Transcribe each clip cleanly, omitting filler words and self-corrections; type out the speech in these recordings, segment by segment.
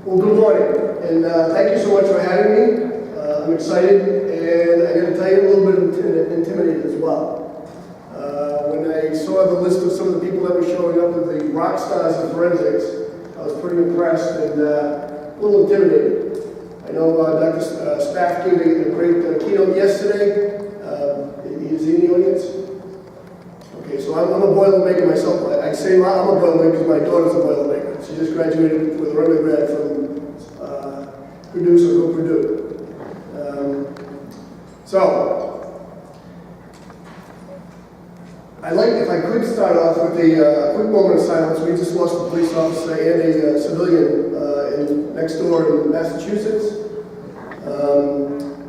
Well, good morning, and thank you so much for having me. I'm excited, and I'm going to tell you a little bit intimidated as well. When I saw the list of some of the people that were showing up with the rock stars of forensics, I was pretty impressed and a little intimidated. I know Dr. Spaff gave a great keynote yesterday. Is he in the audience? Okay, so I'm a Boilermaker myself. I say I'm a Boilermaker because my daughter's a Boilermaker. She just graduated with her undergrad from Purdue. So, I'd like, if I could start off with a quick moment of silence. We just lost a police officer and a civilian next door in Massachusetts.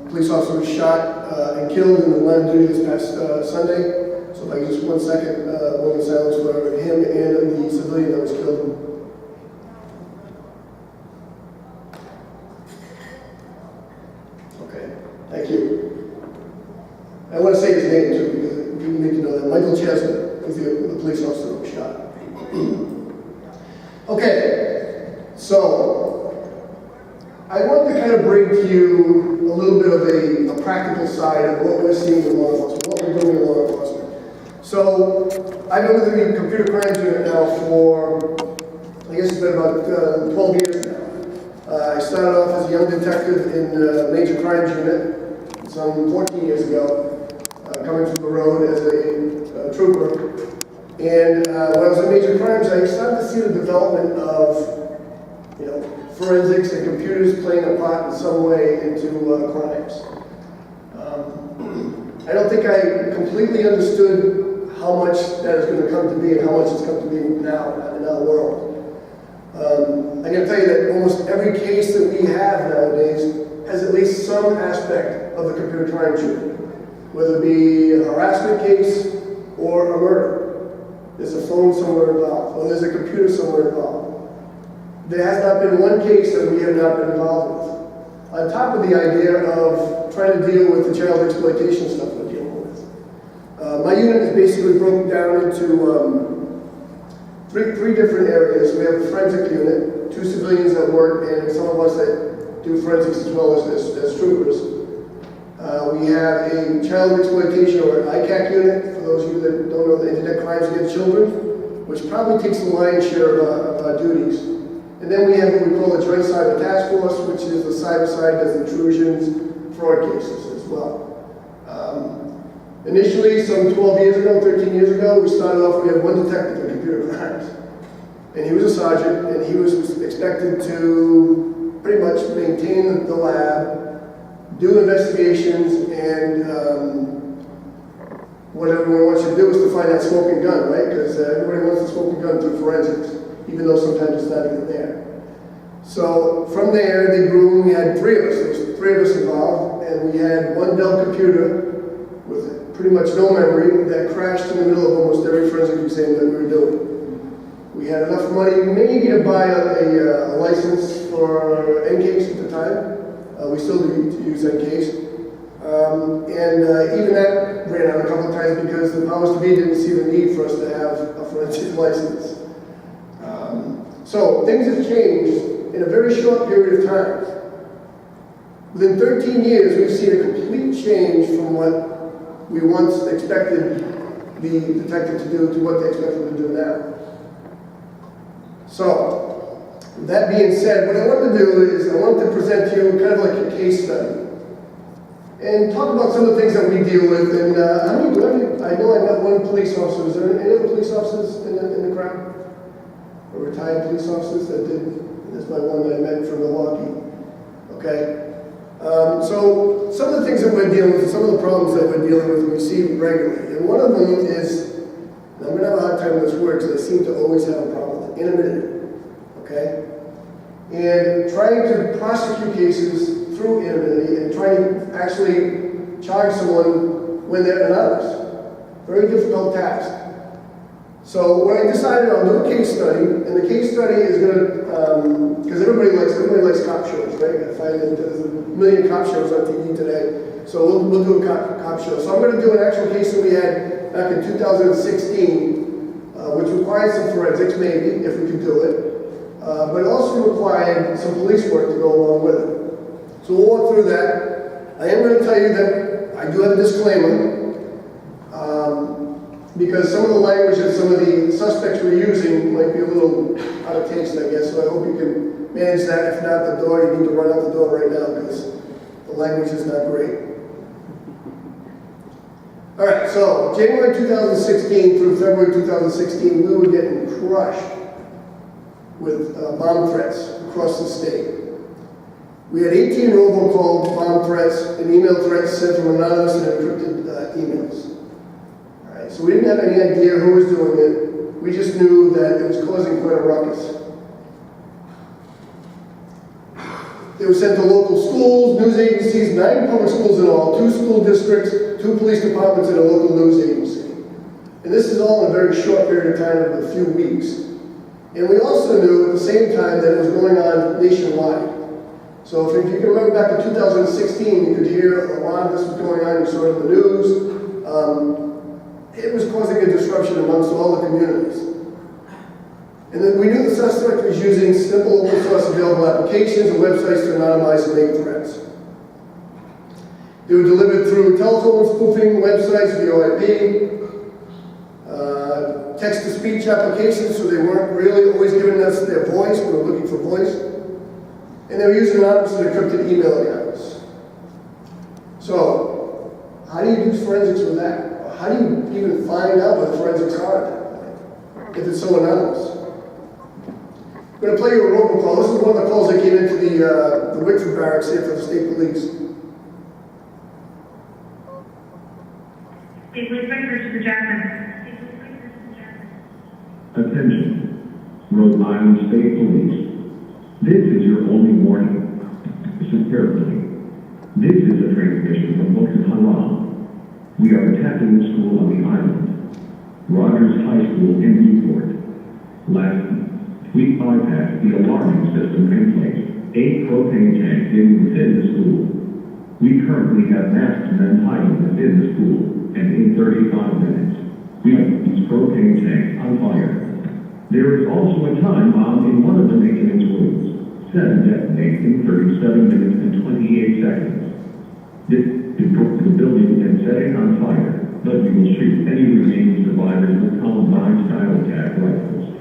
Police officer was shot and killed in the line of duty this past Sunday. So if I could just 1 second, moment of silence for him and the civilian that was killed. Okay, thank you. I want to say his name too, because you need to know that. Michael Chesnut was the police officer that was shot. Okay, so I want to kind of bring to you a little bit of a practical side of what we're seeing in law enforcement, what we're doing in law enforcement. So I've been with the computer crimes unit now for, I guess it's been about 12 years now. I started off as a young detective in major crimes unit some 14 years ago. Coming from the road as a trooper. And when I was in major crimes, I started to see the development of, forensics and computers playing a part in some way into crimes. I don't think I completely understood how much that is going to come to be and how much it's come to be now in our world. I can tell you that almost every case that we have nowadays has at least some aspect of the computer crime unit. Whether it be a harassment case or a murder. There's a phone somewhere involved, or there's a computer somewhere involved. There has not been one case that we have not been involved with. On top of the idea of trying to deal with the child exploitation stuff we're dealing with. My unit is basically broken down into three different areas. We have a forensic unit, 2 civilians that work, and some of us that do forensics as well as troopers. We have a child exploitation or ICAC unit, for those of you that don't know, the Internet Crimes Against Children, which probably takes the lion's share of our duties. And then we have what we call a Joint Cyber Task Force, which is the cyber side does intrusions, fraud cases as well. Initially, some 12 years ago, 13 years ago, we started off, we had one detective in computer crimes. And he was a sergeant, and he was expected to pretty much maintain the lab, do investigations, and what everyone wants you to do is to find that smoking gun, right? Because everybody wants the smoking gun through forensics, even though sometimes it's not even there. So from there, they grew. We had 3 of us. There was 3 of us involved, and we had one Dell computer with pretty much no memory that crashed in the middle of almost every forensic exam that we were doing. We had enough money maybe to buy a license for NCASE at the time. We still do use NCASE. Even that ran out a couple of times because the powers to be didn't see the need for us to have a forensic license. So things have changed in a very short period of time. Within 13 years, we've seen a complete change from what we once expected the detective to do to what they expect them to do now. So, that being said, what I want to do is I want to present to you kind of like a case study and talk about some of the things that we deal with. And I know I met one police officer. Is there any other police officers in the crowd? Or retired police officers that did? That's my one that I met from Milwaukee. Okay. So some of the things that we're dealing with, some of the problems that we're dealing with, we see regularly. And one of them is, and I'm going to have a hard time with this word because I seem to always have a problem with it, anonymity. Okay? And trying to prosecute cases through anonymity and trying to actually charge someone when they're anonymous. Very difficult task. So what I decided, I'll do a case study, and the case study is going to, because everybody likes cop shows, right? I find that there's a million cop shows on TV today, so we'll do a cop show. So I'm going to do an actual case that we had back in 2016, which requires some forensics, maybe, if we could do it. but it also required some police work to go along with it. So we'll walk through that. I am going to tell you that I do have a disclaimer, because some of the language that some of the suspects were using might be a little out of taste, I guess, so I hope you can manage that. If not, the door, you need to run out the door right now, because the language is not great. All right, so January 2016 through February 2016, we were getting crushed with bomb threats across the state. We had 18 robocall bomb threats and email threats sent from anonymous and encrypted emails. All right, so we didn't have any idea who was doing it. We just knew that it was causing quite a ruckus. They were sent to local schools, news agencies, 9 public schools in all, 2 school districts, 2 police departments, and a local news agency. And this is all in a very short period of time, of a few weeks. And we also knew at the same time that it was going on nationwide. So if you can remember back in 2016, you could hear a lot of this was going on, you saw it in the news. It was causing a disruption amongst all the communities. And then we knew the suspect was using simple open source available applications and websites to anonymize and make threats. They were delivered through telephone spoofing websites, VoIP, text-to-speech applications, so they weren't really always giving us their voice when we were looking for voice. And they were using anonymous and encrypted email accounts. So, how do you do forensics with that? How do you even find out what forensics are at that point, if it's so anonymous? I'm going to play you a robocall. This is one of the calls that came into the Wickford barracks here for the state police. State Police Victor to Jackson. Attention, Rhode Island State Police. This is your only warning. Listen carefully. This is a transmission from Booker Haram. We are attacking the school on the island, Rogers High School in Newport. Last we bypassed the alarming system in place. 8 propane tanks within the school. We currently have masked men hiding within the school, and in 35 minutes, we have these propane tanks on fire. There is also a time bomb in one of the maintenance rooms. 7 detonate in 37 minutes and 28 seconds. This is the building and set it on fire, but we will shoot any remaining survivors with Columbine-style attack rifles.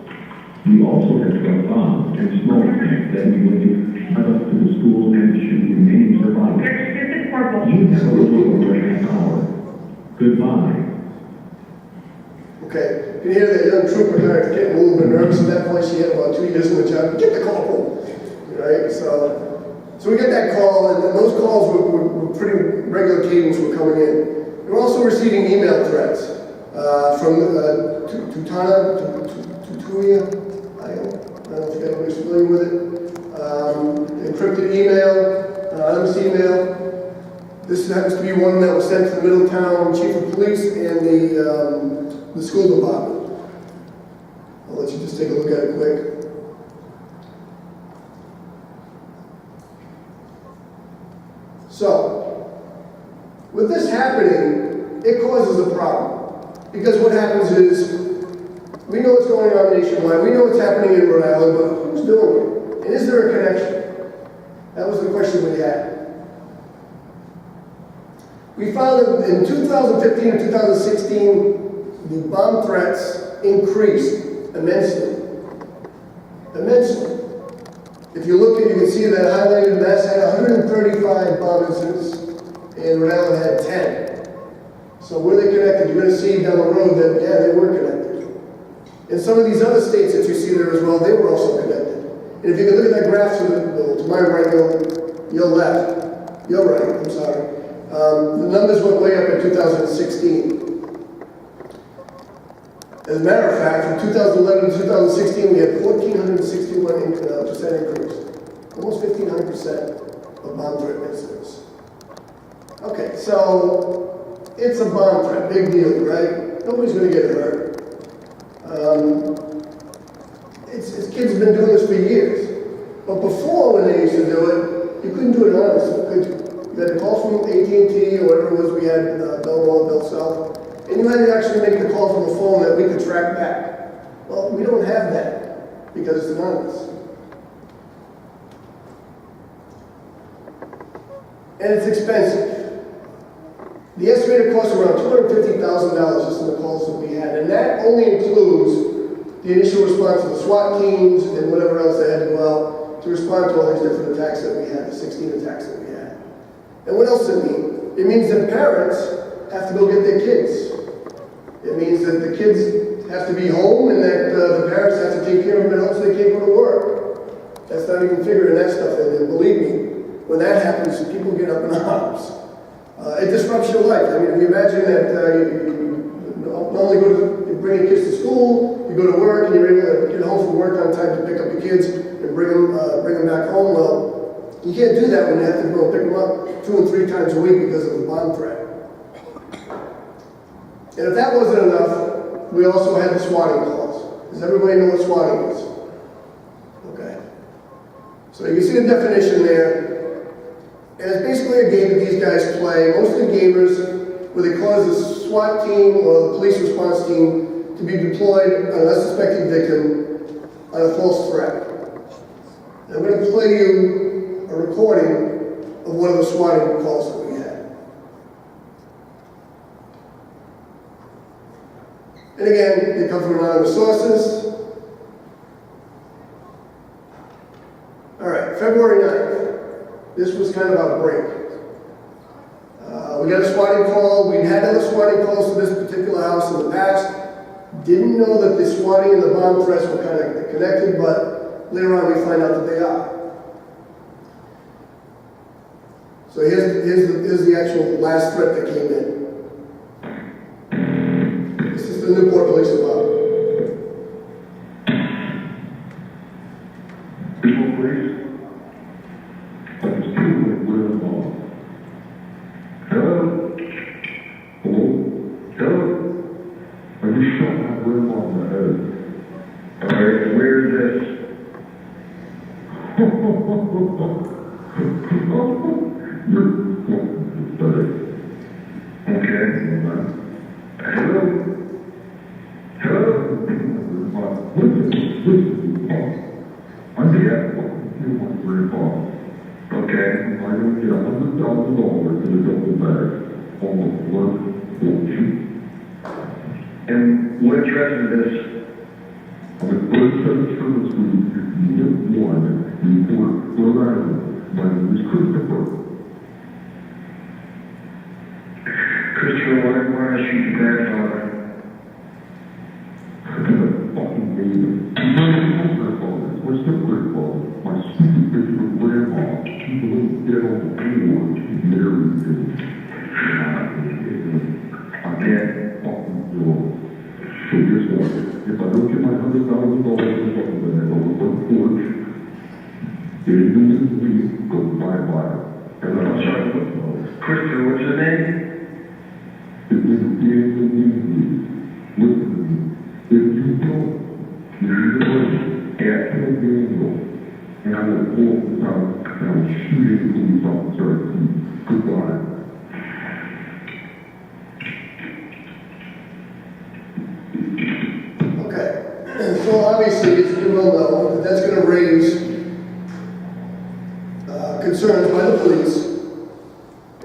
We also have truck bombs and small tanks that we will use up to the school and shoot remaining survivors. You have a little over an hour. Goodbye. Okay, you can hear that young trooper there getting a little bit nervous at that point. She had about 2 years in the job. Get the call, right? So we get that call, and those calls were pretty regular cadence were coming in. We were also receiving email threats from Tutuia. I don't know if anybody's familiar with it. Encrypted email, anonymous email. This happens to be one that was sent to the Middletown Chief of Police and the school department. I'll let you just take a look at it quick. So, with this happening, it causes a problem. Because what happens is, we know what's going on nationwide, we know what's happening in Rhode Island, but who's doing it? And is there a connection? That was the question we had. We found that in 2015 and 2016, the bomb threats increased immensely. Immensely. If you look at, you can see that highlighted Mass had 135 bomb incidents, and Rhode Island had 10. So were they connected? You're going to see down the road that, yeah, they were connected. And some of these other states that you see there as well, they were also connected. And if you can look at that graph to my right, your left, your right, I'm sorry. The numbers went way up in 2016. As a matter of fact, from 2011 to 2016, we had 1,461% increase. Almost 1,500% of bomb threat incidents. Okay, so it's a bomb threat, big deal, right? Nobody's going to get hurt. Kids have been doing this for years. But before, when they used to do it, you couldn't do it anonymously, could you? You had to call from AT&T or whatever it was we had, Bell Bell South, and you had to actually make the call from a phone that we could track back. Well, we don't have that because it's anonymous. and it's expensive. The estimated cost around $250,000 just in the calls that we had, and that only includes the initial response of the SWAT teams and whatever else they had to go out to respond to all these different attacks that we had, the 16 attacks that we had. And what else does it mean? It means that parents have to go get their kids. It means that the kids have to be home and that the parents have to take care of them at home so they can't go to work. That's not even figuring that stuff in. And believe me, when that happens, people get up in arms. It disrupts your life. I mean, if you imagine that you not only you bring your kids to school, you go to work, and you're able to get home from work on time to pick up your kids and bring them back home. Well, you can't do that when you have to go pick them up 2 and 3 times a week because of the bomb threat. And if that wasn't enough, we also had the swatting calls. Does everybody know what swatting is? Okay. So you can see the definition there. And it's basically a game that these guys play. Most of the gamers, where they cause the SWAT team or the police response team to be deployed on an unsuspecting victim on a false threat. And I'm going to play you a recording of one of the swatting calls that we had. And again, they come from anonymous sources. All right, February 9th. This was kind of our break. We got a swatting call. We'd had other swatting calls to this particular house in the past. Didn't know that the swatting and the bomb threats were kind of connected, but later on we find out that they are. So here's the actual last threat that came in. This is the Newport Police Department. People, please. Hello? Hello? Hello? Are you shot my room on the head? Alright, where is this? Okay. Hello? Hello? I'm the okay, I'm going to get $100,000 in a double bag on the blood fortune. And what address is this? I'm at 37th Street, Unit 1, Newport, Rhode Island. My name is Christopher. Christopher, why don't I shoot your grandfather? Fucking baby. My step-grandfather, my stupid bitch with grandma, people don't get on the floor to be married to. I can't fucking do it. So guess what? If I don't get my $100,000 in fucking bag on the front porch, then you and me go bye-bye. And I'm sorry, Christopher, what's your name? It's listen to me. If you don't, you're the yeah, and I will pull up the house and I will shoot at the police officer at the goodbye. Okay, so obviously, as you well know, that's going to raise concerns by the police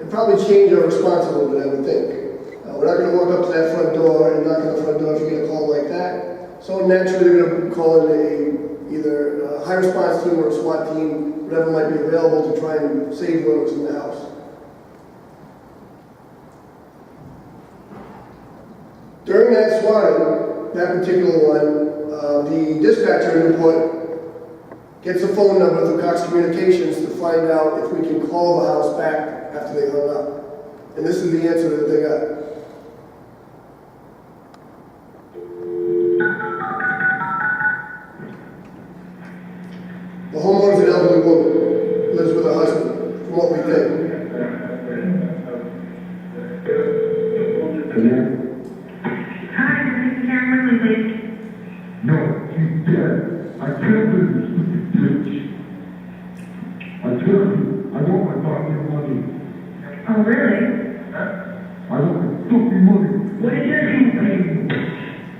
and probably change our response a little bit, I would think. We're not going to walk up to that front door and knock on the front door if you get a call like that. So naturally, they're going to call in either a high response team or a SWAT team, whatever might be available to try and save whoever's in the house. During that swatting, that particular one, the dispatcher in Newport gets a phone number through Cox Communications to find out if we can call the house back after they hung up. And this is the answer that they got. The homeowner is an elderly woman, lives with her husband, from what we think. Hi, this is Cameron Lily. No, she's dead. I killed her, you stupid bitch. I killed her. I want my fucking money. Oh, really? I want my fucking money. What is your name, please?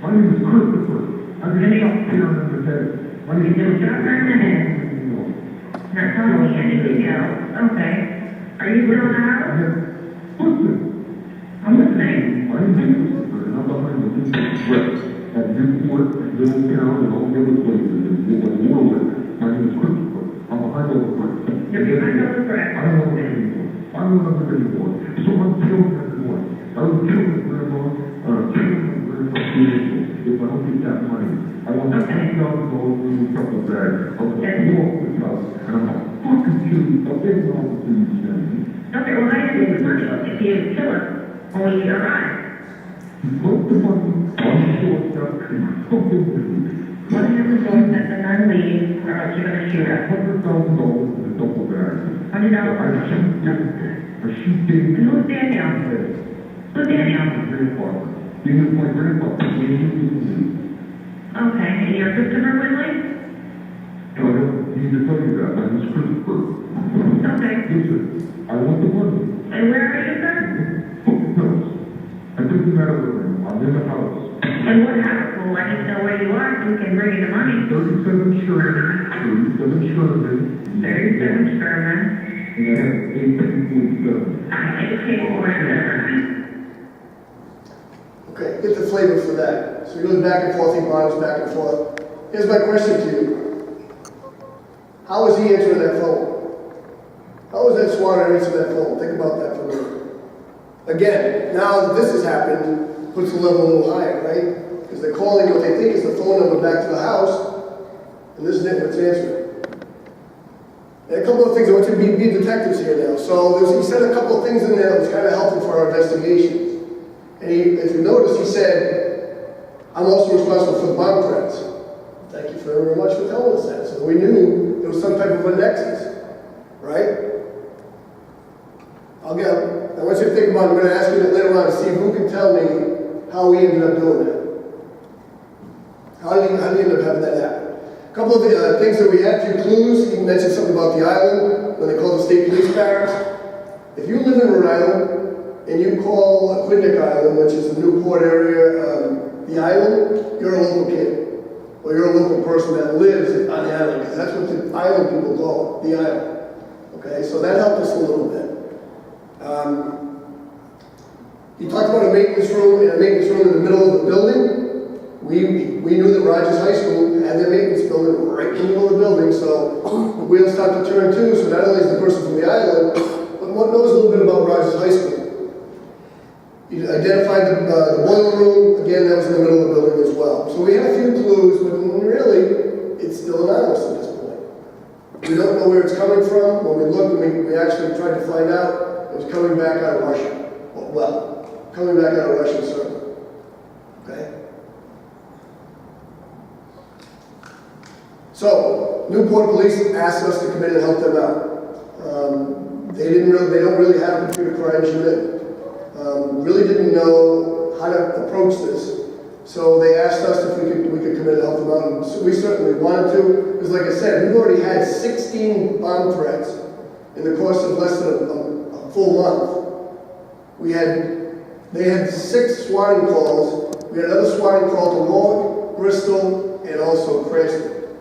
My name is Christopher. I'm going to shot Karen in the head. My name is Shot her in the head. Not telling me anything else. Okay. Are Are you still in the house? Listen, I'm listening. my name is Christopher, and I'm behind the district threat at Newport, Middletown, and all the other places in Warwick. My name is Christopher. I'm behind all the threats. You're behind all the threats. I don't want to anymore. I don't want to anymore. So I'm killing everyone. I would kill my grandma. I'm killing my grandma's vehicle if I don't get that money. I want the $10,000 in a couple bags. I'm going to blow up this house, and I'm going to fucking kill you. I'll get it all to you, man. Okay, well, how do you get the money if you kill us when we arrive? You put the money on the doorstep and you fucking leave. What happens when the nun leaves, or else you're gonna shoot us? $100,000 in a double bag. $100. I shoot David. And who's Daniel? Who's Daniel? My grandfather. Daniel's my grandfather. Okay, and you're Christopher Whitley? I don't need to tell you that. My name is Christopher. Okay. Listen, I want the money. And where are you, sir? Fucking house. It doesn't matter where I am. I'm in the house. And what house? Well, let us know where you are so we can bring you the money. 37 Sherman. 37 Sherman. 37 Sherman. And I have 18.7. AK-47. Okay, get the flavor for that. So he goes back and forth, he bonds back and forth. Here's my question to you. How was he answering that phone? How was that SWAT answering that phone? Think about that for a minute. Again, now that this has happened, puts the level a little higher, right? Because they're calling what they think is the phone number back to the house, and this is it, what's answering. And a couple of things, I want you to be detectives here now. So he said a couple of things in there that was kind of helpful for our investigations. And if you notice, he said, I'm also responsible for the bomb threats. Thank you very much for telling us that. So we knew there was some type of a nexus, right? I want you to think about it. I'm going to ask you that later on to see who can tell me how we ended up doing that. How did he end up having that happen? A couple of things that we had, a few clues. He mentioned something about the island, when they call the state police barracks. If you live in Rhode Island, and you call Quinnipiac Island, which is the Newport area, the island, you're a local kid. Or you're a local person that lives on the island, because that's what the island people call it, the island. Okay, so that helped us a little bit. He talked about a maintenance room, and a maintenance room in the middle of the building. We knew that Rogers High School had their maintenance building right in the middle of the building, so the wheels start to turn too, so not only is the person from the island, but one knows a little bit about Rogers High School. He identified the boiler room, again, that was in the middle of the building as well. So we had a few clues, but really, it's still anonymous at this point. We don't know where it's coming from. When we looked, we actually tried to find out, it was coming back out of Russia. Well, coming back out of Russian server. Okay? So, Newport Police asked us to come in and help them out. They don't really have computer crime unit. Really didn't know how to approach this. So they asked us if we could come in and help them out. And so we certainly wanted to. Because like I said, we've already had 16 bomb threats in the course of less than a full month. They had 6 swatting calls. We had another swatting call to Warwick, Bristol, and also Cranston.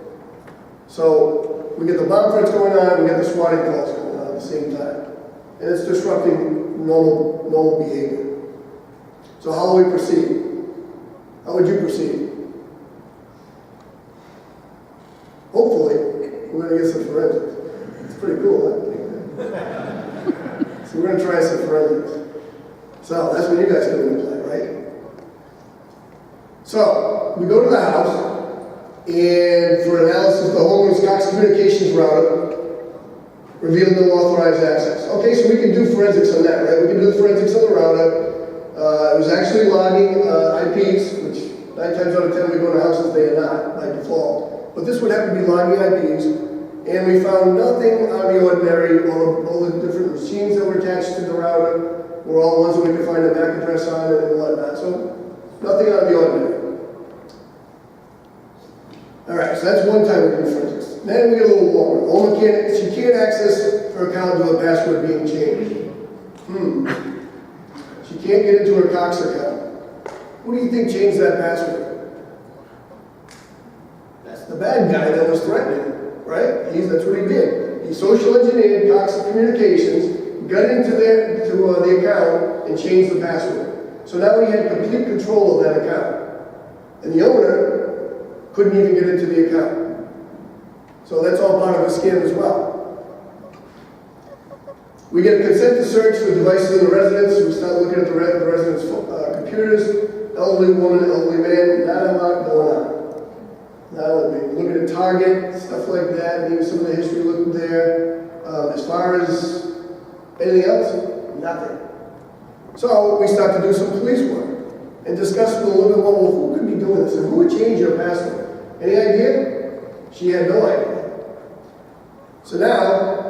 So we get the bomb threats going on, we get the swatting calls going on at the same time. And it's disrupting normal behavior. So how will we proceed? How would you proceed? Hopefully, we're going to get some forensics. It's pretty cool, huh? So we're going to try some forensics. So that's when you guys come into play, right? So we go to the house, and for analysis, the homeowner's Cox Communications router revealed no authorized access. Okay, so we can do forensics on that, right? We can do the forensics on the router. It was actually logging IPs, which 9 times out of 10 we go to houses they are not by default. But this would have to be logging IPs, and we found nothing out of the ordinary. All the different machines that were attached to the router were all ones that we could find a MAC address on it and whatnot. So nothing out of the ordinary. All right, so that's one time we do forensics. Then we get a little warmer. She can't access her account due to a password being changed. She can't get into her Cox account. Who do you think changed that password? That's the bad guy that was threatening, right? That's what he did. He social engineered Cox Communications, got into the account and changed the password. So now he had complete control of that account. And the owner couldn't even get into the account. So that's all part of a scam as well. We get a consent to search for devices in the residence. We start looking at the resident's computers. Elderly woman, elderly man, not a lot going on. Now we're looking at Target, stuff like that, maybe some of the history looked there. As far as anything else, nothing. So we start to do some police work and discuss with a little bit more, well, who could be doing this and who would change your password? Any idea? She had no idea. So now,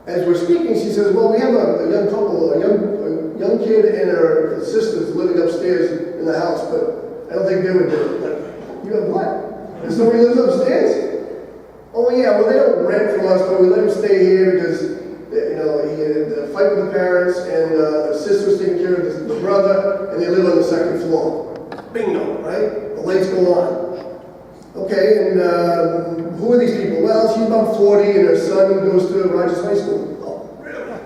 as we're speaking, she says, well, we have a young couple, a young kid and her sister's living upstairs in the house, but I don't think they would do it. But you have what? Does somebody lives upstairs? Oh yeah, well they don't rent from us, but we let him stay here because, you know, he had a fight with the parents and the sister was taking care of the brother, and they live on the second floor. Bingo, right? The lights go on. Okay, and who are these people? Well, she's about 40 and her son goes to Rogers High School. Oh, really?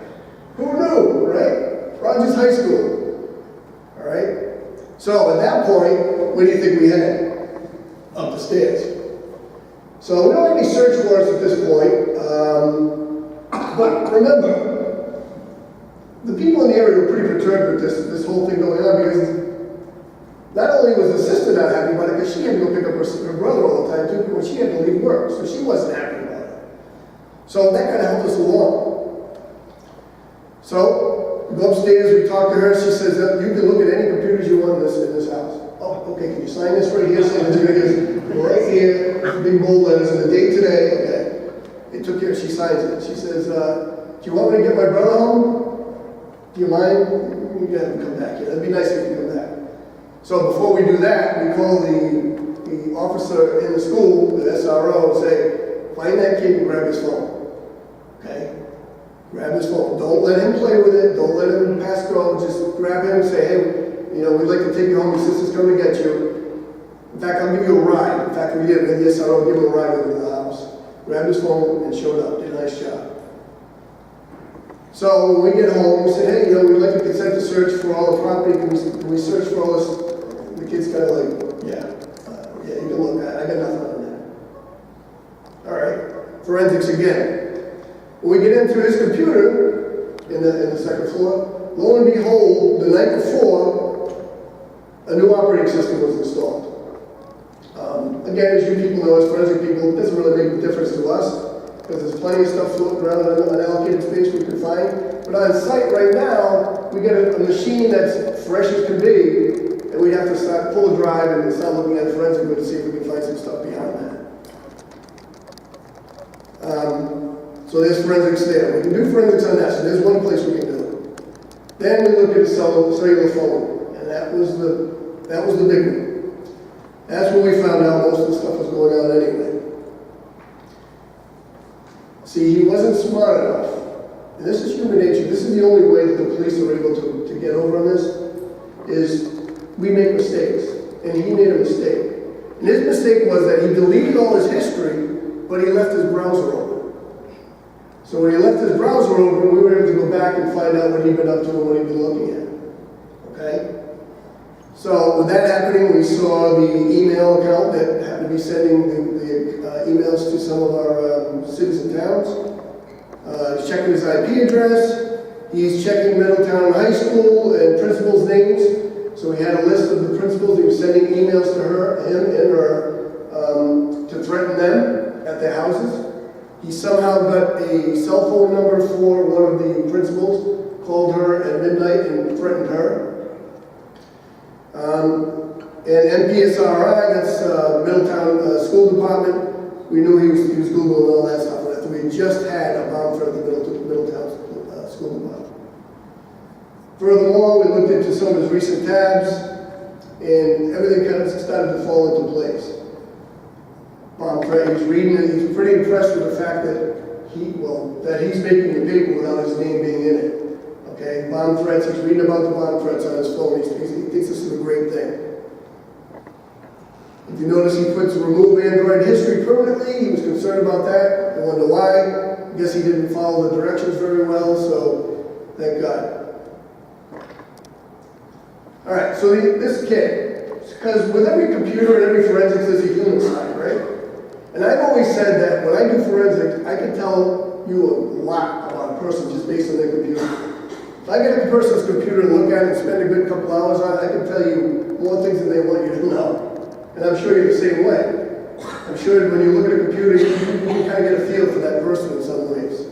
Who knew, right? Rogers High School. All right? So at that point, where do you think we headed? Up the stairs. So we don't have any search warrants at this point. But remember, the people in the area were pretty perturbed with this whole thing going on because not only was the sister not happy about it, because she had to go pick up her brother all the time too, when she had to leave work, so she wasn't happy about it. So that kind of helped us along. So we go upstairs, we talk to her, she says, you can look at any computers you want in this house. Oh, okay, can you sign this right here? Sign this right here, big bold letters, and the date today, okay. They took care, she signs it. She says, do you want me to get my brother home? Do you mind? You have him come back here. That'd be nice if you come back. So before we do that, we call the officer in the school, the SRO, and say, find that kid and grab his phone. Okay? Grab his phone. Don't let him play with it. Don't let him pass go. Just grab him and say, hey, you know, we'd like to take you home. Your sister's coming to get you. In fact, I'll give you a ride. In fact, we did. The SRO give him a ride over to the house. Grabbed his phone and showed up. Did a nice job. So when we get home, we said, hey, you know, we'd like to consent to search for all the property. Can we search for all this? The kid's kind of like, yeah, you can look at it. I got nothing on that. All right, forensics again. When we get into his computer in the second floor, lo and behold, the night before, a new operating system was installed. Again, as you people know, as forensic people, it doesn't really make a difference to us because there's plenty of stuff floating around in unallocated space we can find. But on site right now, we get a machine that's fresh as can be. And we'd have to pull a drive and start looking at forensic to see if we can find some stuff behind that. So there's forensics there. We can do forensics on that, so there's one place we can do it. Then we look at cellular phone, and that was the big one. That's when we found out most of the stuff was going on anyway. See, he wasn't smart enough. And this is human nature. This is the only way that the police are able to get over on this, is we make mistakes, and he made a mistake. And his mistake was that he deleted all his history, but he left his browser open. So when he left his browser open, we were able to go back and find out what he'd been up to and what he'd been looking at. Okay? So with that happening, we saw the email account that happened to be sending the emails to some of our cities and towns. He's checking his IP address. He's checking Middletown High School and principals' names. So he had a list of the principals. He was sending emails to him and her to threaten them at their houses. He somehow got a cell phone number for one of the principals, called her at midnight and threatened her. And MPSRI, that's Middletown School Department, we knew he was Googling all that stuff. We just had a bomb threat at the Middletown School Department. Furthermore, we looked into some of his recent tabs, and everything kind of started to fall into place. Bomb threat, he's reading it, he's pretty impressed with the fact that he's making the paper without his name being in it. Okay, bomb threats, he's reading about the bomb threats on his phone, he thinks this is a great thing. If you notice, he puts remove Android history permanently. He was concerned about that. I wonder why. I guess he didn't follow the directions very well, so Thank God. All right, so this kid, because with every computer and every forensics, there's a human side, right? And I've always said that when I do forensics, I can tell you a lot about a person just based on their computer. If I get a person's computer and look at it and spend a good couple hours on it, I can tell you more things than they want you to know. And I'm sure you're the same way. I'm sure when you look at a computer, you can kind of get a feel for that person in some ways.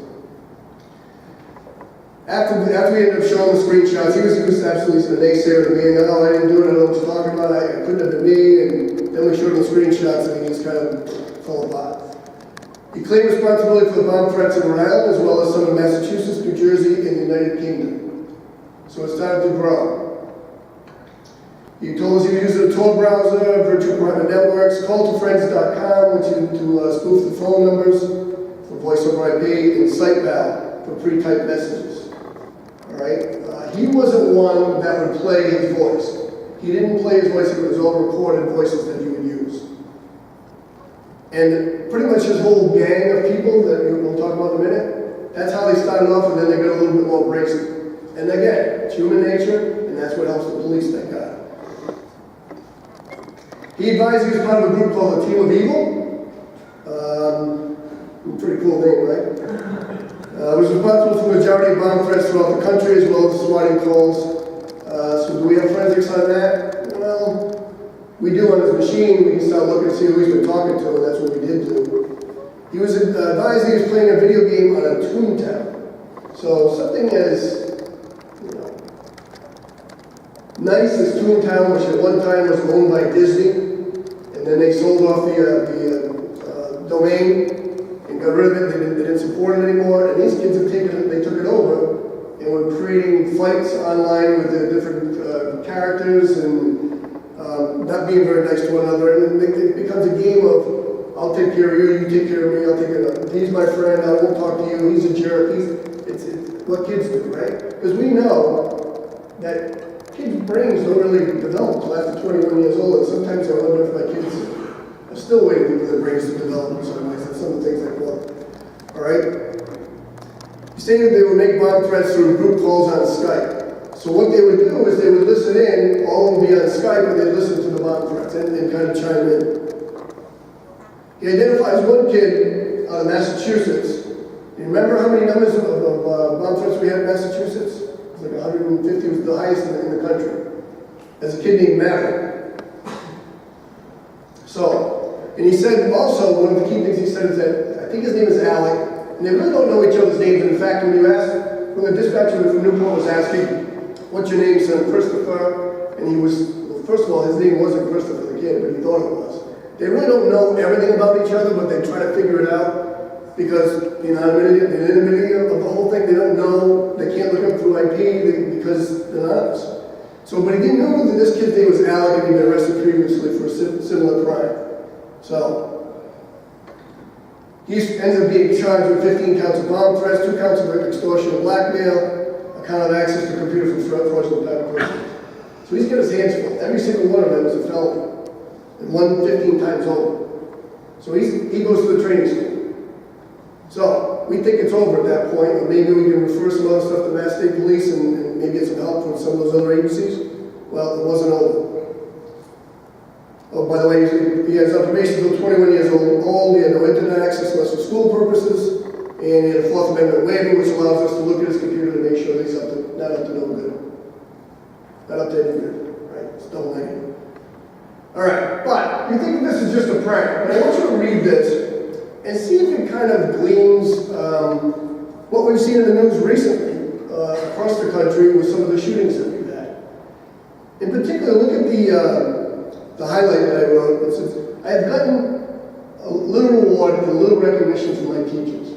After we ended up showing the screenshots, he was absolutely a naysayer to me, and no, I didn't do it, I don't know what you're talking about, it couldn't have been me, and then we showed him the screenshots and he just kind of fell apart. He claimed responsibility for the bomb threats in Rhode Island, as well as some in Massachusetts, New Jersey, and the United Kingdom. So it started to grow. He told us he was using a Tor browser, virtual private networks, calltofriends.com, which is to spoof the phone numbers for voice over IP, and SiteVal for pre-typed messages. All right? He wasn't one that would play his voice. He didn't play his voice, it was all recorded voices that he would use. And pretty much his whole gang of people that we'll talk about in a minute, that's how they started off, and then they got a little bit more brazen. And again, it's human nature, and that's what helps the police, thank God. He advised he was part of a group called the Team of Evil. Pretty cool name, right? Was responsible for the majority of bomb threats throughout the country, as well as swatting calls. So do we have forensics on that? Well, we do on his machine. We can start looking and see who he's been talking to, and that's what we did do. He was advised he was playing a video game on a Toontown. So something as, nice as Toontown, which at one time was owned by Disney, and then they sold off the domain and got rid of it. They didn't support it anymore, and these kids have taken it. They took it over and were creating fights online with the different characters and not being very nice to one another. And then it becomes a game of I'll take care of you, you take care of me. I'll take care of he's my friend. I won't talk to you. He's a jerk. It's what kids do, right? Because we know that kids' brains don't really develop until after 21 years old, and sometimes I wonder if my kids are still waiting for their brains to develop in some ways. That's some of the things I want. All right? He stated they would make bomb threats through group calls on Skype. So what they would do is they would listen in, all of them be on Skype, and they'd listen to the bomb threats and kind of chime in. He identifies one kid out of Massachusetts. You remember how many numbers of bomb threats we had in Massachusetts? It was like 150, it was the highest in the country. There's a kid named Maverick. So, and he said also, one of the key things he said is that, I think his name is Alec, and they really don't know each other's names. And in fact, when you ask, when the dispatcher from Newport was asking, what's your name, son? Christopher, and he was, well, first of all, his name wasn't Christopher the kid, but he thought it was. They really don't know everything about each other, but they try to figure it out because the anonymity of the whole thing, they don't know, they can't look up through IP because they're anonymous. So, but he didn't know that this kid's name was Alec and he'd been arrested previously for a similar crime. So, he ends up being charged with 15 counts of bomb threats, 2 counts of extortion and blackmail, a count of access to computers from fraudulent fabrication. So he's got his hands full. Every single one of them is a felony. And one 15 times over. So he goes to the training school. So we think it's over at that point, or maybe we can refer some other stuff to Mass State Police and maybe get some help from some of those other agencies. Well, it wasn't over. Oh, by the way, he has information until 21 years old. He had no internet access unless for school purposes, and he had a Fourth Amendment waiver, which allows us to look at his computer to make sure that he's not up to no good. Not up to any good, right? It's double negative. All right, but you think this is just a prank, but I want you to read this and see if it kind of gleans what we've seen in the news recently across the country with some of the shootings that we've had. In particular, look at the highlight that I wrote. It says, I have gotten a little reward and a little recognition from my teachers.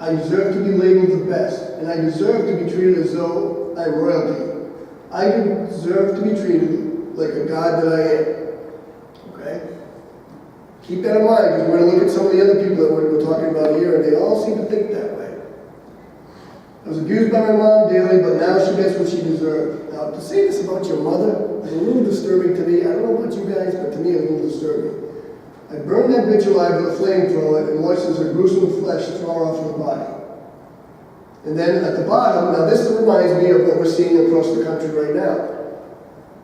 I deserve to be labeled the best, and I deserve to be treated as though I'm royalty. I deserve to be treated like a god that I am. Okay? Keep that in mind, because we're going to look at some of the other people that we're talking about here, and they all seem to think that way. I was abused by my mom daily, but now she gets what she deserved. Now, to say this about your mother is a little disturbing to me. I don't know about you guys, but to me it's a little disturbing. I burned that bitch alive with a flamethrower and watched as her gruesome flesh tore off her body. And then at the bottom, now this reminds me of what we're seeing across the country right now.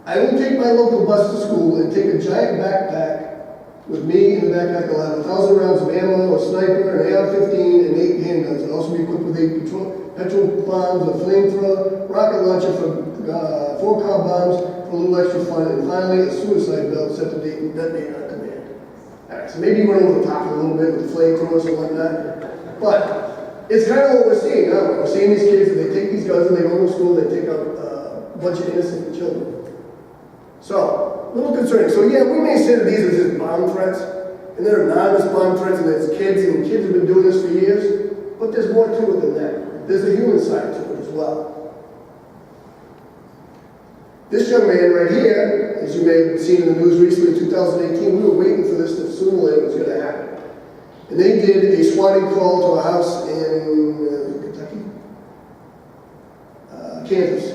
I will take my local bus to school and take a giant backpack with me in the backpack. I'll have 1,000 rounds of ammo, a sniper, an AR-15, and 8 handguns. I'll also be equipped with 8 petrol bombs, a flamethrower, rocket launcher for 4 car bombs for a little extra fun, and finally a suicide belt set to detonate on command. All right, so maybe you went over the top a little bit with the flamethrowers and whatnot, but it's kind of what we're seeing now. We're seeing these kids, and they take these guns and they go to school, they take out a bunch of innocent children. So, a little concerning. So yeah, we may say that these are just bomb threats, and they're anonymous bomb threats, and it's kids, and kids have been doing this for years, but there's more to it than that. There's a human side to it as well. This young man right here, as you may have seen in the news recently, in 2018, we were waiting for this that sooner or later was going to happen. And they did a swatting call to a house in Kentucky? Kansas.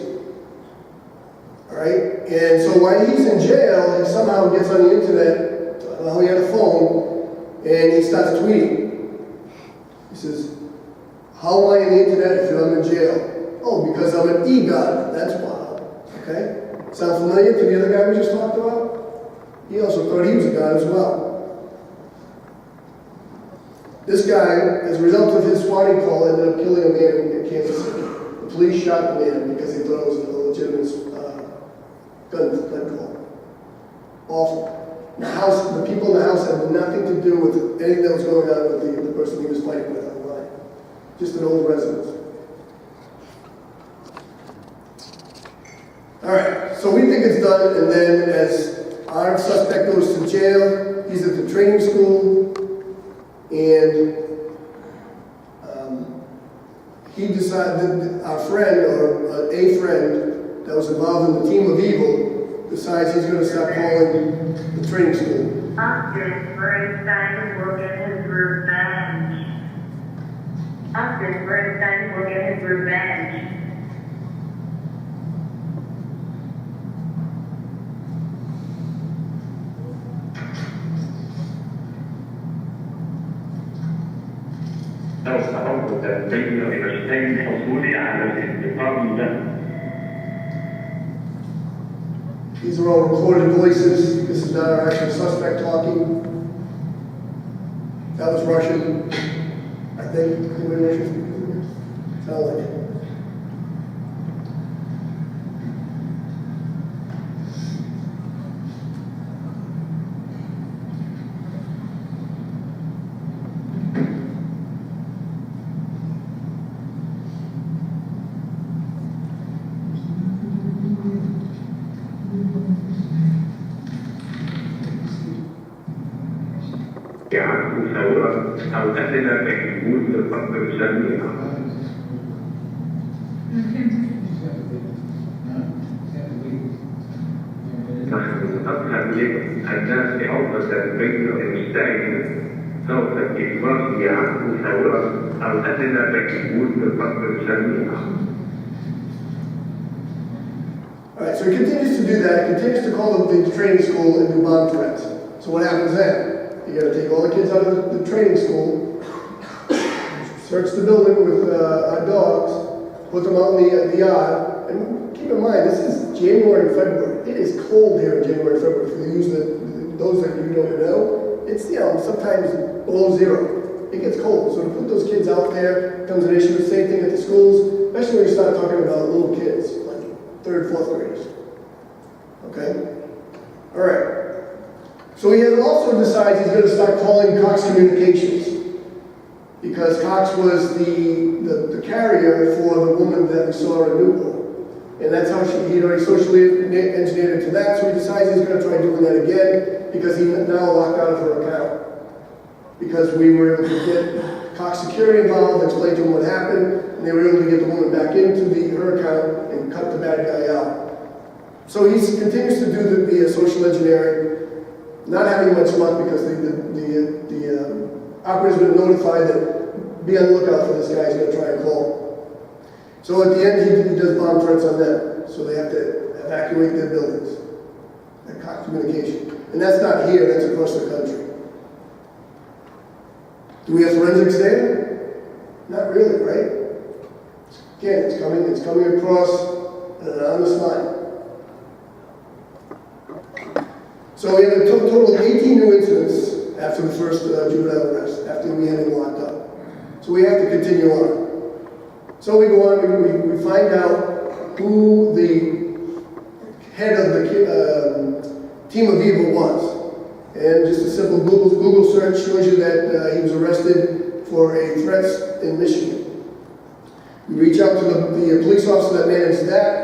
All right? And so while he's in jail, he somehow gets on the internet, I don't know how he had a phone, and he starts tweeting. He says, how am I on the internet if I'm in jail? Oh, because I'm an e-god. That's wild. Okay? Sound familiar to the other guy we just talked about? He also thought he was a god as well. This guy, as a result of his swatting call, ended up killing a man in Kansas City. The police shot the man because they thought it was a legitimate gun call. Awful. The people in the house had nothing to do with anything that was going on with the person he was fighting with online. Just an old resident. All right, so we think it's done, and then as our suspect goes to jail, he's at the training school, and he decided, our friend, or a friend that was involved in the team of evil, decides he's going to stop calling the training school. Alfred, Bernstein will get his revenge. Alfred, Bernstein will get his revenge. لو استمرت بين الرشتين الحصول على الانتقام له. These are all recorded voices. This is not our actual suspect talking. That was Russian. I think. Anybody Russian? Sound like it. ثورة أو أدنى بحلول للفقر الجميع. نحن نفهم الناس عقدة بين الرشتين سوف إفراج عنه ثورة أو أدنى بحلول للفقر الجميع. All right, so he continues to do that. He continues to call the training school and do bomb threats. So what happens then? You got to take all the kids out of the training school, search the building with our dogs, put them out in the yard, and keep in mind, this is January and February. It is cold here in January and February. For those that you don't know, it's sometimes below zero. It gets cold, so to put those kids out there becomes an issue. The same thing at the schools, especially when you start talking about little kids, like 3rd, 4th graders. Okay? All right. So he also decides he's going to start calling Cox Communications, because Cox was the carrier for the woman that we saw in Newport. And that's how he'd already socially engineered into that, so he decides he's going to try doing that again, because he's now locked out of her account. Because we were able to get Cox Security involved, explain to him what happened, and they were able to get the woman back into her account and cut the bad guy out. So he continues to do the social engineering, not having much luck because the operator's been notified that be on the lookout for this guy, he's going to try and call. So at the end, he does bomb threats on them, so they have to evacuate their buildings. That Cox Communication. And that's not here, that's across the country. Do we have forensics there? Not really, right? Again, it's coming across an anonymous line. So we had a total of 18 new incidents after the first juvenile arrest, after we had him locked up. So we have to continue on. So we go on, we find out who the head of the team of evil was. And just a simple Google search shows you that he was arrested for a threat in Michigan. We reach out to the police officer that managed that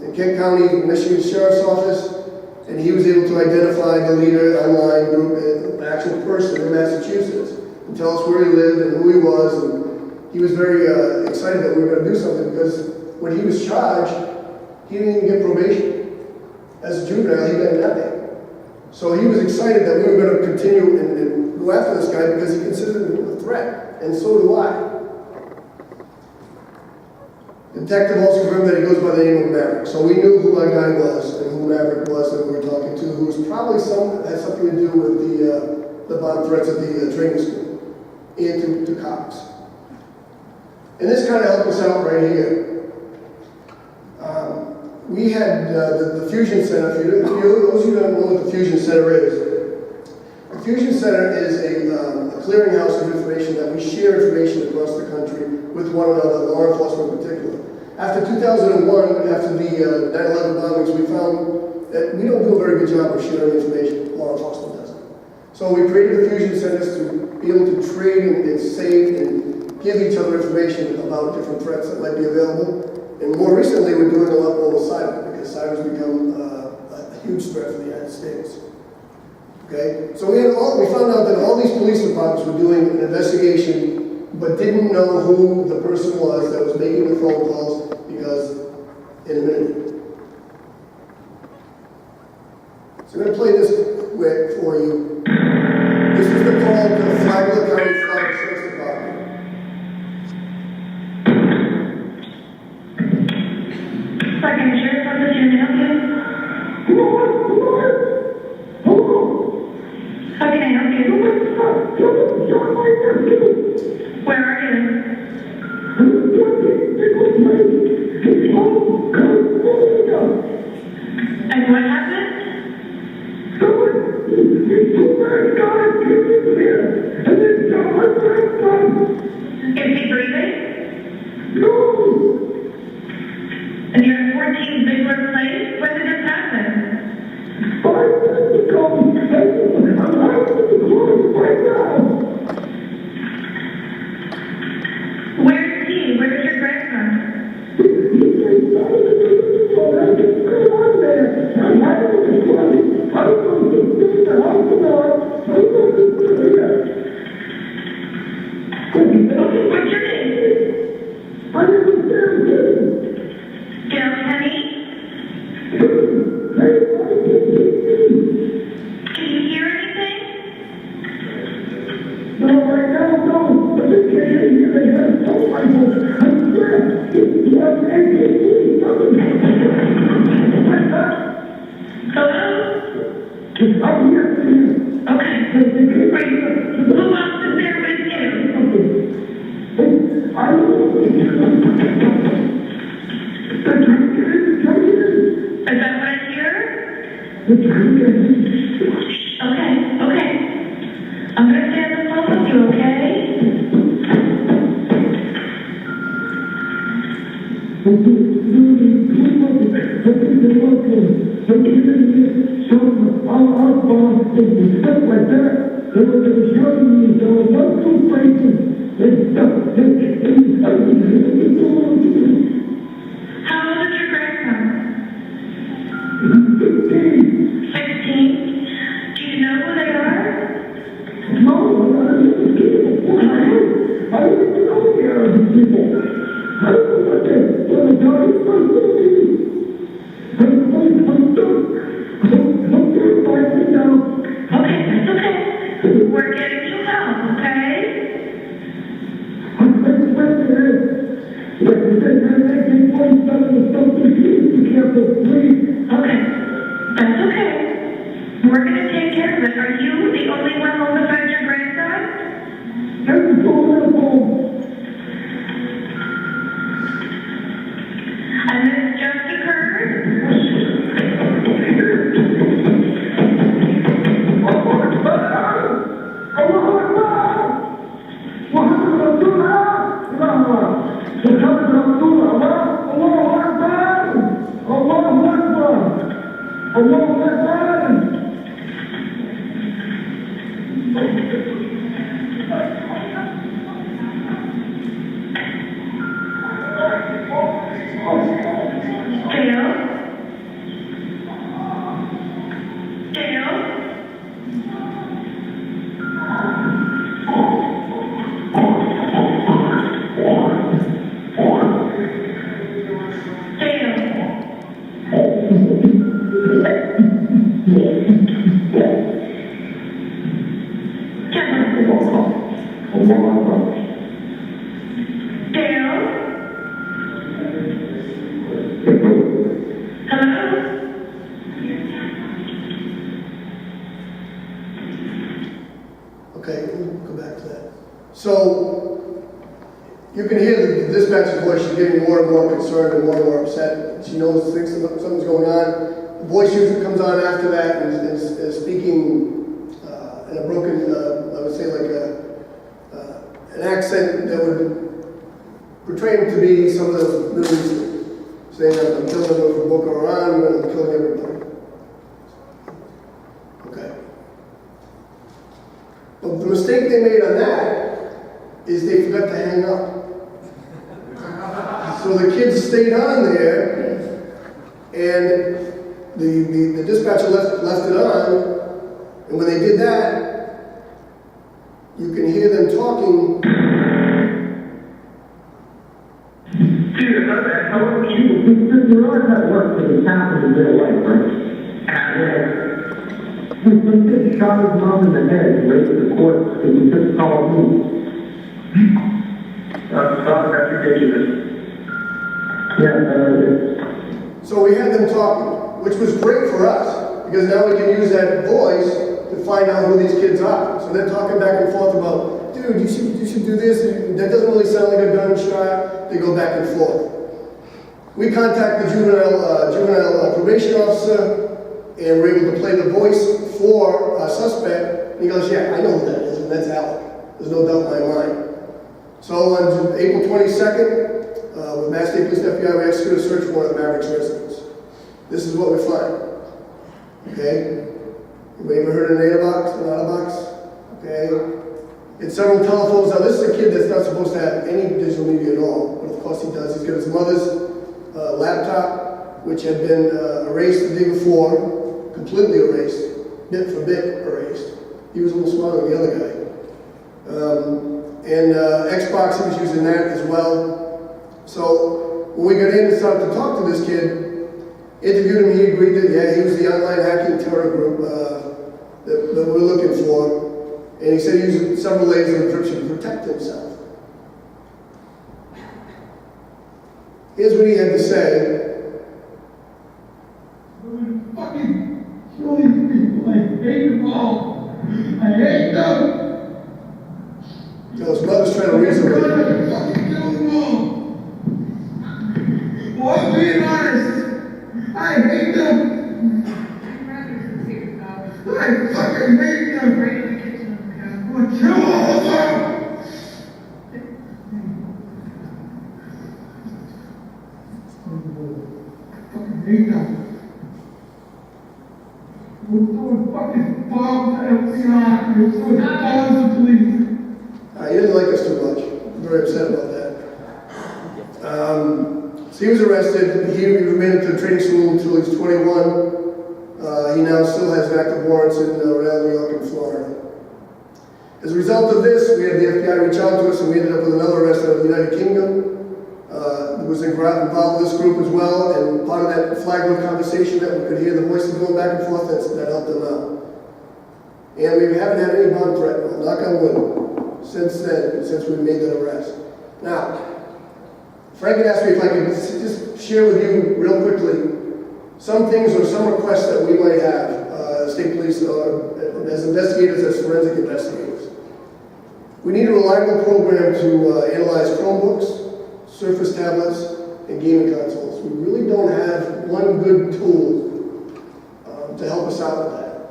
in Kent County, Michigan Sheriff's Office, and he was able to identify the leader online group, an actual person in Massachusetts, and tell us where he lived and who he was. And he was very excited that we were going to do something, because when he was charged, he didn't even get probation. As a juvenile, he got nothing. So he was excited that we were going to continue and go after this guy because he considered him a threat, and so do I. The detective also confirmed that he goes by the name of Maverick. So we knew who our guy was and who Maverick was that we were talking to, who was probably had something to do with the bomb threats at the training school and to cops. And this kind of helped us out right here. We had the Fusion Center. For those of you who don't know what the Fusion Center is, the Fusion Center is a clearinghouse of information that we share information across the country with one another, law enforcement in particular. After 2001, after the 9/11 bombings, we found that we don't do a very good job of sharing information. Law enforcement doesn't. So we created the Fusion Centers to be able to trade and save and give each other information about different threats that might be available. And more recently, we're doing a lot more with cyber, because cyber's become a huge threat for the United States. Okay? So we found out that all these police departments were doing an investigation, but didn't know who the person was that was making the phone calls, because in a minute. So I'm going to play this quick for you. This is the call to the Flagler County Fire Sheriff's Department. Second Sheriff's Office, here to help you. How can I help you? Where are you? And what happened? Is he breathing? And you're at 14 Bigler Place? When did this happen? Where's he? Where's your grandson? What's your name? Gail Kenny? Can you hear anything? No, right now, no. But this can't hear you. They have so rifles. I'm scared. You have an AK-47. Hello? I'm here for you. Okay. Wait, who else is there with you? I don't know. They're trying to get in. Is that what I hear? They're trying to get in. Okay. I'm gonna stay on the phone with you, okay? How old is your grandson? 16? Do you know who they are? Okay, that's okay. We're getting you help, okay? Okay, that's okay. We're gonna take care of it. Are you the only one home besides your grandson? Okay, we'll go back to that. So, you can hear the dispatcher's voice. She's getting more and more concerned and more upset. She knows something's going on. The voice usually comes on after that and is speaking in a broken, I would say like an accent that would portray him to be some of the Middle Eastern, saying that I'm killing them from Boko Haram and I'm killing everybody. Okay. But the mistake they made on that is they forgot to hang up. So the kids stayed on there, and the dispatcher left it on, and when they did that, you can hear them talking. There are that work that has happened in real life, right? When this shot his mom in the head, raised to the court, and he just called me. That's ridiculous. Yeah, So we had them talking, which was great for us, because now we can use that voice to find out who these kids are. So they're talking back and forth about, dude, you should do this. That doesn't really sound like a gunshot. They go back and forth. We contact the juvenile probation officer, and we're able to play the voice for a suspect. And he goes, yeah, I know who that is, and that's Alfred. There's no doubt in my mind. So on April 22nd, with Mass State Police and FBI, we executed a search warrant at Maverick's residence. This is what we find. Okay? Anybody ever heard of an box? An box? Okay? It's several telephones. Now this is a kid that's not supposed to have any digital media at all, but of course he does. He's got his mother's laptop, which had been erased the day before, completely erased, bit for bit erased. He was a little smaller than the other guy. And Xbox, he was using that as well. So when we got in and started to talk to this kid, interviewed him, he agreed that, yeah, he was the online hacking terror group that we're looking for. And he said he used several layers of encryption to protect himself. Here's what he had to say. I'm fucking killing people. I hate them all. I hate them. So his mother's trying to reason with him. I fucking kill them all. Well, I'm being honest. I hate them. I fucking hate them. I'm gonna kill all of them. Hate them. We're doing fucking bombs at FBI. We're doing bombs at police. He didn't like us too much. I'm very upset about that. So he was arrested. He remained at the training school until he was 21. He now still has active warrants in around New York and Florida. As a result of this, we had the FBI reach out to us, and we ended up with another arrest out of the United Kingdom. Was involved with this group as well, and part of that flagrant conversation that we could hear the voices going back and forth, that helped them out. And we haven't had any bomb threat, knock on wood, since then, since we made that arrest. Now, Frank had asked me if I could just share with you real quickly some things or some requests that we might have, state police, as investigators, as forensic investigators. We need a reliable program to analyze Chromebooks, Surface tablets, and gaming consoles. We really don't have one good tool to help us out with that.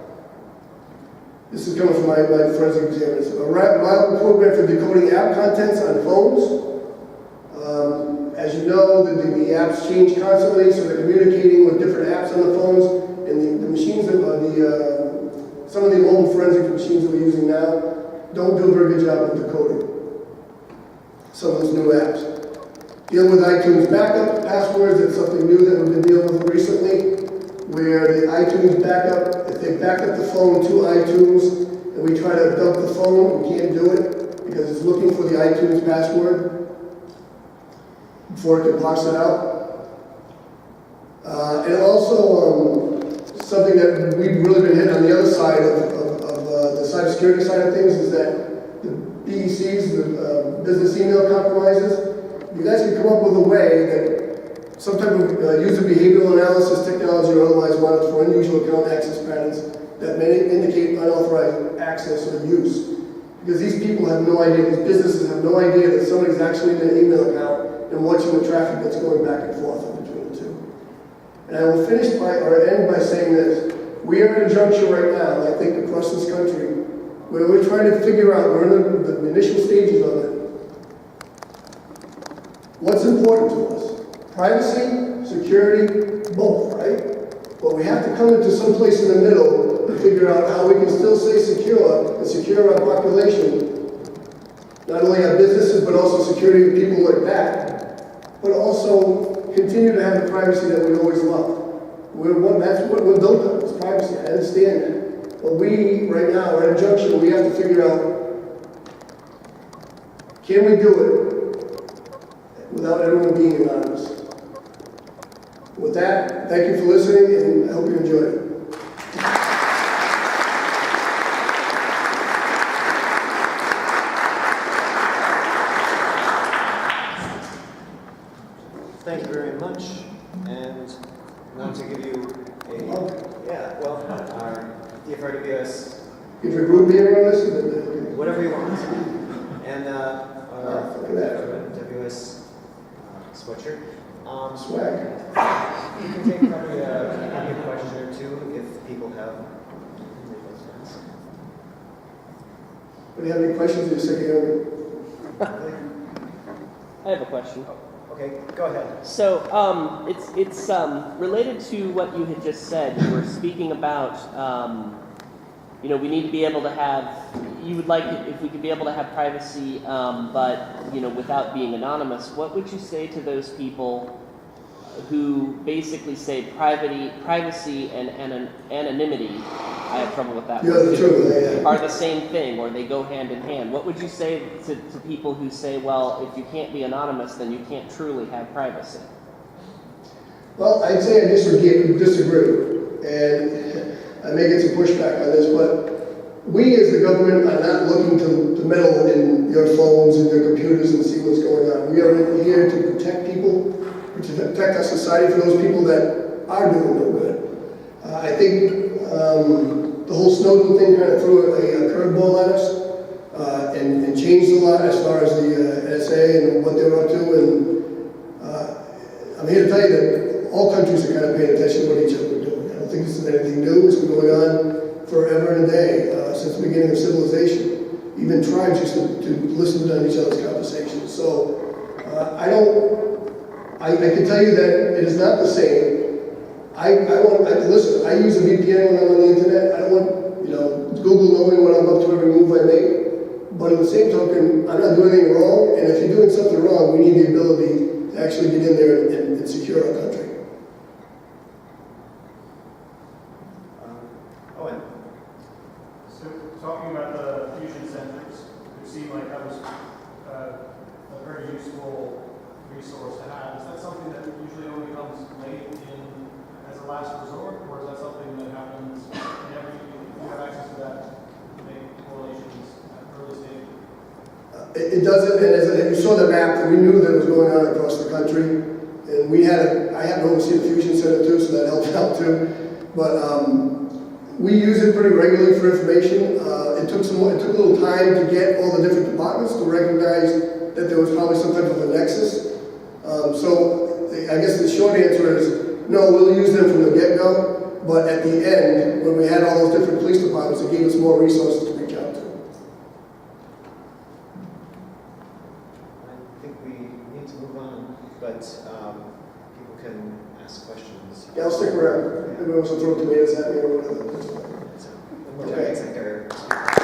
This is coming from my forensic examiners. A reliable program for decoding app contents on phones. As you know, the apps change constantly, so they're communicating with different apps on the phones, and good job with the coding. Some of those new apps. Dealing with iTunes backup passwords, that's something new that we've been dealing with recently, where the iTunes backup, if they back up the phone to iTunes, and we try to dump the phone, we can't do it, because it's looking for the iTunes password before it can parse it out. And also, something that we've really been hitting on the other side of the cybersecurity side of things is that the BECs, the business email compromises, you guys can come up with a way that some type of user behavioral analysis technology or otherwise wanted for unusual account access patterns that may indicate unauthorized access or use. Because these people have no idea, these businesses have no idea that somebody's actually in their email account and watching the traffic that's going back and forth between the two. And I will finish by, or end by saying this. We are at a juncture right now, I think across this country, where we're trying to figure out, we're in the initial stages of it, what's important to us? Privacy, security, both, right? But we have to come into some place in the middle to figure out how we can still stay secure and secure our population. Not only our businesses, but also security of people like that. But also continue to have the privacy that we always loved. That's what we're built on, is privacy. I understand that. But we, right now, are at a junction where we have to figure out, can we do it without everyone being anonymous? With that, thank you for listening, and I hope you enjoyed it. Thank you very much, and I want to give you our DFRWS. If you're group being on this, whatever you want, and our WS sweatshirt. swag. You can take probably a question or two if people have. Do you have any questions? You're sick of hearing? I have a question. Okay, go ahead. So it's related to what you had just said. You were speaking about we need to be able to have. You would like it if we could be able to have privacy, but without being anonymous. What would you say to those people who basically say privacy and anonymity? I have trouble with that. Are the same thing, or they go hand in hand. What would you say to people who say, well, if you can't be anonymous, then you can't truly have privacy? Well, I'd say I disagree, and I may get some pushback on this, but we as the government are not looking to meddle in your phones and your computers and see what's going on. We are here to protect people, to protect our society for those people that are doing no good. I think the whole Snowden thing kind of threw a curveball at us and changed a lot as far as the NSA and what they're up to. And I'm here to tell you that all countries are kind of paying attention to what each other are doing. I don't think this is anything new. It's been going on forever and a day since the beginning of civilization. Even tribes used to listen to each other's conversations. So I can tell you that it is not the same. Listen, I use a VPN when I'm on the internet. I don't want, Google knowing what I'm up to every move I make. But at the same token, I'm not doing anything wrong, and if you're doing something wrong, we need the ability to actually get in there and secure our country. Owen. So, talking about the fusion centers, it seemed like that was a very useful resource to have. Is that something that usually only comes late in as a last resort, or is that something that happens whenever you have access to that to make correlations at early stage? It doesn't, and as you saw the map, we knew that it was going on across the country, and I had to oversee the Fusion Center too, so that helped out too. But we use it pretty regularly for information. It took a little time to get all the different departments to recognize that there was probably some type of a nexus. So I guess the short answer is no, we'll use them from the get-go, but at the end, when we had all those different police departments, it gave us more resources to reach out to. I think we need to move on, but people can ask questions. Yeah, I'll stick around. Everyone wants to throw tomatoes at me or whatever. Okay.